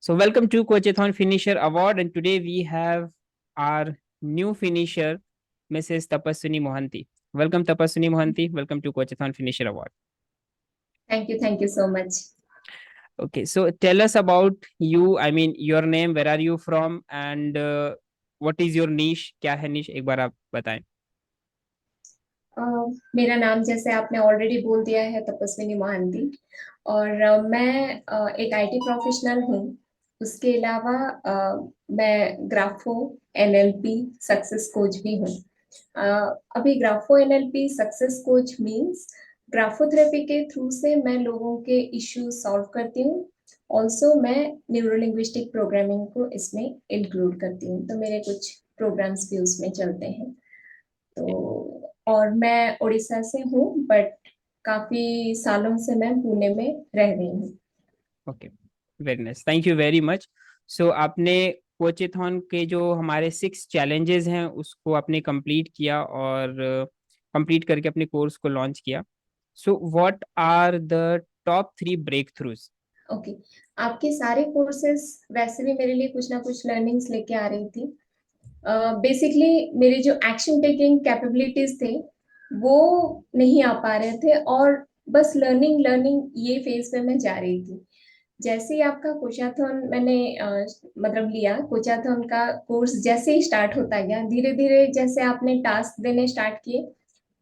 So welcome to Coachathon Finisher Award, and today we have our new finisher, Mrs. Tapaswini Mohanty. Welcome, Tapaswini Mohanty. Welcome to Coachathon Finisher Award. Thank you so much. Okay, so tell us about you. I mean, your name, where are you from, and what is your niche? क्या है niche? एक बार आप बताएं. मेरा नाम जैसे आपने already बोल दिया है तपस्विनी मोहंती और मैं एक आईटी प्रोफेशनल हूँ। उसके अलावा मैं ग्राफो एनएलपी सक्सेस कोच भी हूँ। अभी grapho NLP success coach means graphotherapy के थ्रू से मैं लोगों के इश्यूज सॉल्व करती हूँ। ऑल्सो मैं न्यूरोलिंग्विस्टिक प्रोग्रामिंग को इसमें इंक्लूड करती हूँ, तो मेरे कुछ प्रोग्राम्स भी उसमें चलते हैं। तो और मैं उड़ीसा से हूँ, बट काफी सालों से मैं पुणे में रह रही हूँ। Okay, very nice, thank you very much. So आपने कोचेथॉन के जो हमारे 6 चैलेंजेस हैं उसको आपने कंप्लीट किया और कंप्लीट करके अपने कोर्स को लॉन्च किया. So what are the top 3 breakthroughs? Okay, आपके सारे कोर्सेस वैसे भी मेरे लिए कुछ ना कुछ लर्निंग्स लेके आ रही थी। बेसिकली मेरे जो एक्शन टेकिंग कैपेबिलिटीज थे वो नहीं आ पा रहे थे, और बस लर्निंग लर्निंग ये फेज पे मैं जा रही थी। जैसे ही आपका कोचाथन मैंने मतलब लिया, कोचाथन का कोर्स जैसे ही स्टार्ट होता गया, धीरे धीरे जैसे आपने टास्क देने स्टार्ट किए,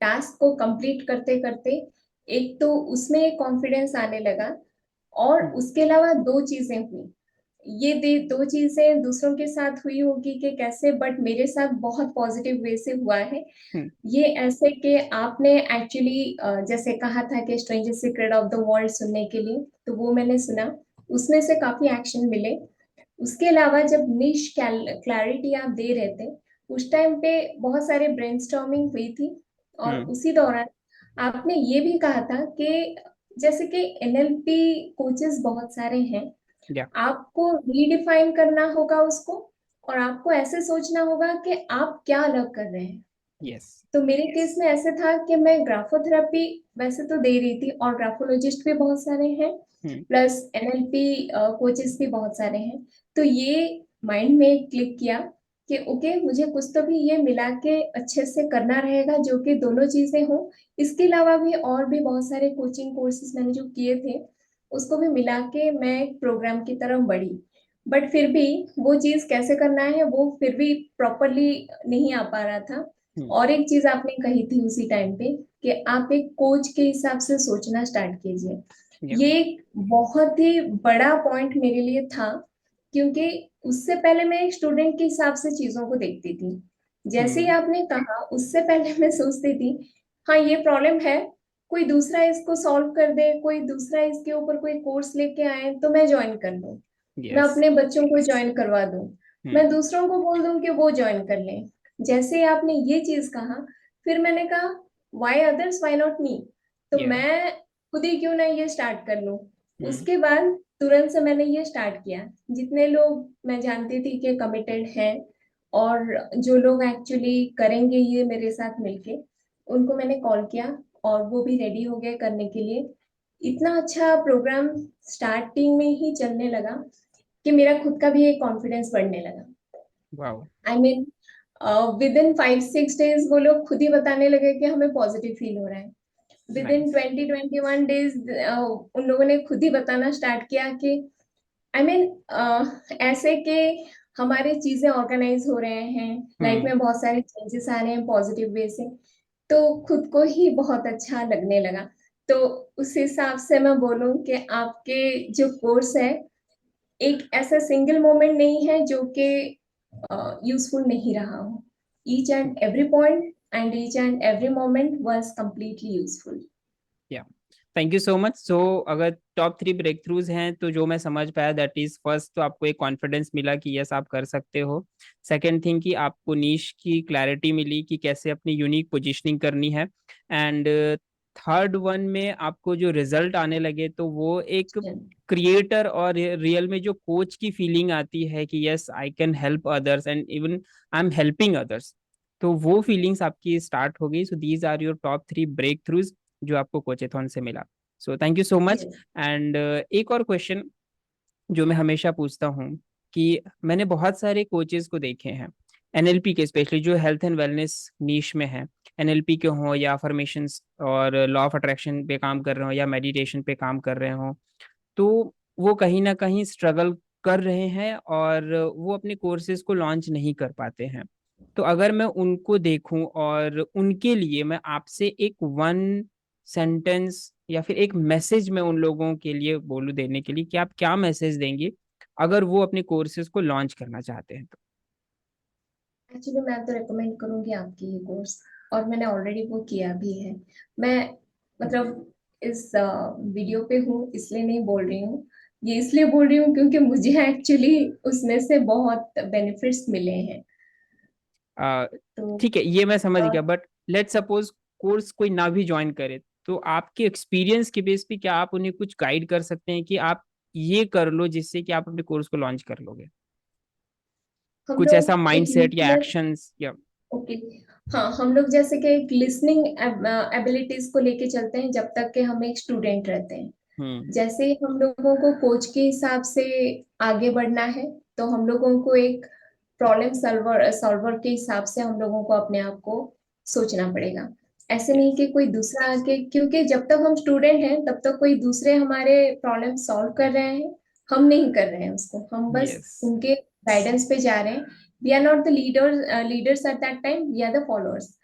टास्क को कंप्लीट करते करते एक तो उसमें कॉन्फिडेंस आने लगा, और उसके अलावा दो चीजें हुई। ये दो चीजें दूसरों के साथ हुई होगी कि कैसे, बट मेरे साथ बहुत पॉजिटिव वे से हुआ है। ये ऐसे कि आपने एक्चुअली जैसे कहा था कि stranger secret of the world सुनने के लिए, तो वो मैंने सुना, उसमें से काफी एक्शन मिले। उसके अलावा जब निश क्लैरिटी आप दे रहे थे, उस टाइम पे बहुत सारे ब्रेनस्टॉर्मिंग हुई थी, और उसी दौरान आपने ये भी कहा था कि जैसे कि एनएलपी कोचेस बहुत सारे हैं, या आपको रीडिफाइन करना होगा उसको, और आपको ऐसे सोचना होगा कि आप क्या अलग कर रहे हैं। यस. तो मेरे केस में ऐसे था कि मैं ग्राफोथेरेपी वैसे तो दे रही थी, और ग्राफोलॉजिस्ट भी बहुत सारे हैं, प्लस एनएलपी कोचेस भी बहुत सारे हैं। तो ये माइंड में क्लिक किया कि ओके, मुझे कुछ तो भी ये मिला के अच्छे से करना रहेगा जो कि दोनों चीजें हो। इसके अलावा भी और भी बहुत सारे कोचिंग कोर्सेज मैंने जो किए थे, उसको भी मिला के मैं एक प्रोग्राम की तरफ बढ़ी। बट फिर भी वो चीज कैसे करना है वो फिर भी प्रॉपरली नहीं आ पा रहा था। और एक चीज आपने कही थी उसी टाइम पे कि आप एक कोच के हिसाब से सोचना स्टार्ट कीजिए। ये एक बहुत ही बड़ा पॉइंट मेरे लिए था, क्योंकि उससे पहले मैं एक स्टूडेंट के हिसाब से चीजों को देखती थी। जैसे ही आपने कहा, उससे पहले मैं सोचती थी हाँ ये प्रॉब्लम है, कोई दूसरा इसको सॉल्व कर दे, कोई दूसरा इसके ऊपर कोई कोर्स लेके आए तो मैं ज्वाइन कर लूं, मैं यस. अपने बच्चों को ज्वाइन करवा दूं, मैं दूसरों को बोल दूं कि वो ज्वाइन कर लें। जैसे ही आपने ये चीज कहा, फिर मैंने कहा why others, why not me, तो मैं खुद ही क्यों ना ये स्टार्ट कर लूं। उसके बाद तुरंत से मैंने ये स्टार्ट किया। जितने लोग मैं जानती थी कि कमिटेड हैं, और जो लोग एक्चुअली करेंगे ये मेरे साथ मिलके, उनको मैंने कॉल किया, और वो भी रेडी हो गए करने के लिए। इतना अच्छा प्रोग्राम स्टार्टिंग में ही चलने लगा कि मेरा खुद का भी एक कॉन्फिडेंस बढ़ने लगा। Wow. I mean with in 5-6 days वो लोग खुद ही बताने लगे कि हमें पॉजिटिव फील हो रहा है। With in nice. 20-21 डेज उन लोगों ने खुद ही बताना स्टार्ट किया कि आई मीन ऐसे कि हमारे चीजें ऑर्गेनाइज हो रहे हैं, लाइफ में बहुत सारे चेंजेस आ रहे हैं पॉजिटिव वे से। तो खुद को ही बहुत अच्छा लगने लगा। तो उस हिसाब से मैं बोलूं कि आपके जो कोर्स है, एक ऐसा सिंगल मोमेंट नहीं है जो कि यूजफुल नहीं रहा हो। Each and every point and each and every moment was completely useful. या, थैंक यू सो मच. सो अगर टॉप 3 ब्रेक थ्रूज हैं तो जो मैं समझ पाया, दैट इज फर्स्ट, तो आपको एक कॉन्फिडेंस मिला कि यस आप कर सकते हो. सेकंड थिंग कि आपको नीश की क्लैरिटी मिली कि कैसे अपनी यूनिक पोजीशनिंग करनी है. एंड थर्ड वन में आपको जो रिजल्ट आने लगे तो वो एक क्रिएटर और रियल में जो कोच की फीलिंग आती है कि yes I can help others and even I am helping others, तो वो फीलिंग्स आपकी स्टार्ट हो गई. So these are your top 3 breakthroughs जो आपको कोचेथॉन से मिला. So thank you so much. And एक और क्वेश्चन, जो मैं हमेशा पूछता हूँ कि मैंने बहुत सारे कोचेस को देखे हैं एनएलपी के, स्पेशली जो हेल्थ एंड वेलनेस नीश में है, एनएलपी के हों या अफर्मेशंस और लॉ ऑफ अट्रैक्शन पे काम कर रहे हो या मेडिटेशन पे काम कर रहे हो, तो वो कहीं ना कहीं स्ट्रगल कर रहे हैं और वो अपने कोर्सेज को लॉन्च नहीं कर पाते हैं। तो अगर मैं उनको देखूं और उनके लिए मैं आपसे एक वन सेंटेंस या फिर एक मैसेज मैं उन लोगों के लिए बोलूं देने के लिए, कि आप क्या मैसेज देंगे अगर वो अपने कोर्सेज को लॉन्च करना चाहते हैं तो? एक्चुअली मैं तो रिकमेंड करूंगी आपकी ये कोर्स, और मैंने ऑलरेडी वो किया भी है। मैं मतलब इस वीडियो पे हूँ इसलिए नहीं बोल रही हूँ, ये इसलिए बोल रही हूँ क्योंकि मुझे एक्चुअली उसमें से बहुत बेनिफिट्स मिले हैं। आ, तो ठीक है, ये मैं समझ अ, गया, बट लेट सपोज कोर्स कोई ना भी ज्वाइन करे, तो आपके एक्सपीरियंस के बेस पे क्या आप उन्हें कुछ गाइड कर सकते हैं कि आप ये कर लो जिससे कि आप अपने कोर्स को लॉन्च कर लोगे? हम कुछ ऐसा लोग एक माइंडसेट या लिसनर, एक्शंस या? ओके, हाँ हम लोग जैसे कि एक लिसनिंग एबिलिटीज को लेके चलते हैं जब तक कि हम एक स्टूडेंट रहते हैं। हम्म। जैसे ही हम लोगों को कोच के हिसाब से आगे बढ़ना है, तो हम लोगों को एक प्रॉब्लम सॉल्वर सॉल्वर के हिसाब से हम लोगों को अपने आप को सोचना पड़ेगा। ऐसे नहीं यस। कि कोई दूसरा आके, क्योंकि जब तक हम स्टूडेंट हैं तब तक कोई दूसरे हमारे प्रॉब्लम सॉल्व कर रहे हैं, हम नहीं कर रहे हैं उसको, हम बस यस। उनके गाइडेंस पे जा रहे हैं। We are not the leaders at that time, we are the followers.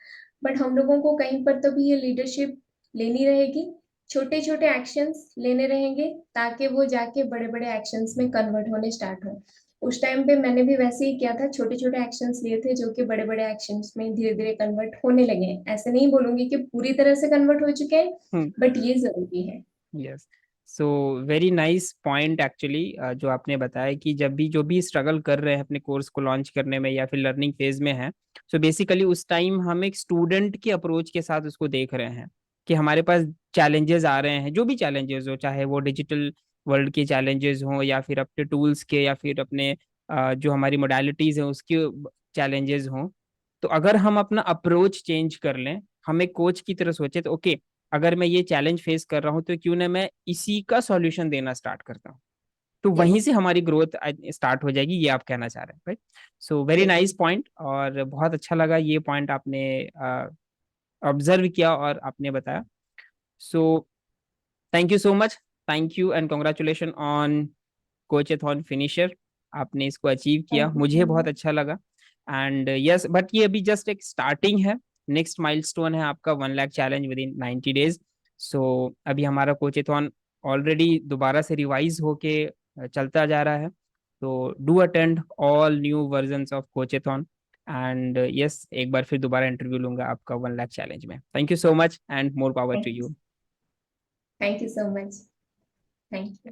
But हम लोगों को कहीं पर तो भी ये लीडरशिप लेनी रहेगी, छोटे छोटे एक्शंस लेने रहेंगे, ताकि वो जाके बड़े बड़े एक्शंस में कन्वर्ट होने स्टार्ट हो। उस टाइम पे मैंने भी वैसे ही किया था, छोटे छोटे एक्शंस लिए थे जो कि बड़े बड़े एक्शंस में धीरे धीरे कन्वर्ट होने लगे हैं। ऐसे नहीं बोलूंगी कि पूरी तरह से कन्वर्ट हो चुके हैं, हम्म। बट ये जरूरी है। Yes. So very nice point actually, जो आपने बताया कि जब भी जो भी स्ट्रगल कर रहे हैं अपने कोर्स को लॉन्च करने में या फिर लर्निंग फेज में है, सो बेसिकली उस टाइम हम एक स्टूडेंट की अप्रोच के साथ उसको देख रहे हैं कि हमारे पास चैलेंजेस आ रहे हैं, जो भी चैलेंजेस हो, चाहे वो डिजिटल वर्ल्ड के चैलेंजेस हों या फिर अपने टूल्स के या फिर अपने जो हमारी मोडालिटीज हैं उसके चैलेंजेस हों। तो अगर हम अपना अप्रोच चेंज कर लें, हम एक कोच की तरह सोचे तो ओके, अगर मैं ये चैलेंज फेस कर रहा हूँ तो क्यों ना मैं इसी का सॉल्यूशन देना स्टार्ट करता हूँ, तो वहीं यस। से हमारी ग्रोथ स्टार्ट हो जाएगी, ये आप कहना चाह रहे हैं, right? So very yes. Nice point, और बहुत अच्छा लगा ये पॉइंट आपने ऑब्जर्व किया और आपने बताया। So thank you so much, thank you and congratulation on coachathon finisher. आपने इसको अचीव किया, थैंक यू मुझे सो बहुत मच। अच्छा लगा। एंड यस, बट ये अभी जस्ट एक स्टार्टिंग है। नेक्स्ट माइलस्टोन है आपका 1 lakh challenge within 90 days. So अभी हमारा कोचेथॉन ऑलरेडी दोबारा से रिवाइज होके चलता जा रहा है। तो do attend all new versions of coachathon. And yes, एक बार फिर दोबारा इंटरव्यू लूंगा आपका 1 लाख चैलेंज में। Thank you so much and more power to thank you. Thank you so much. Thank you.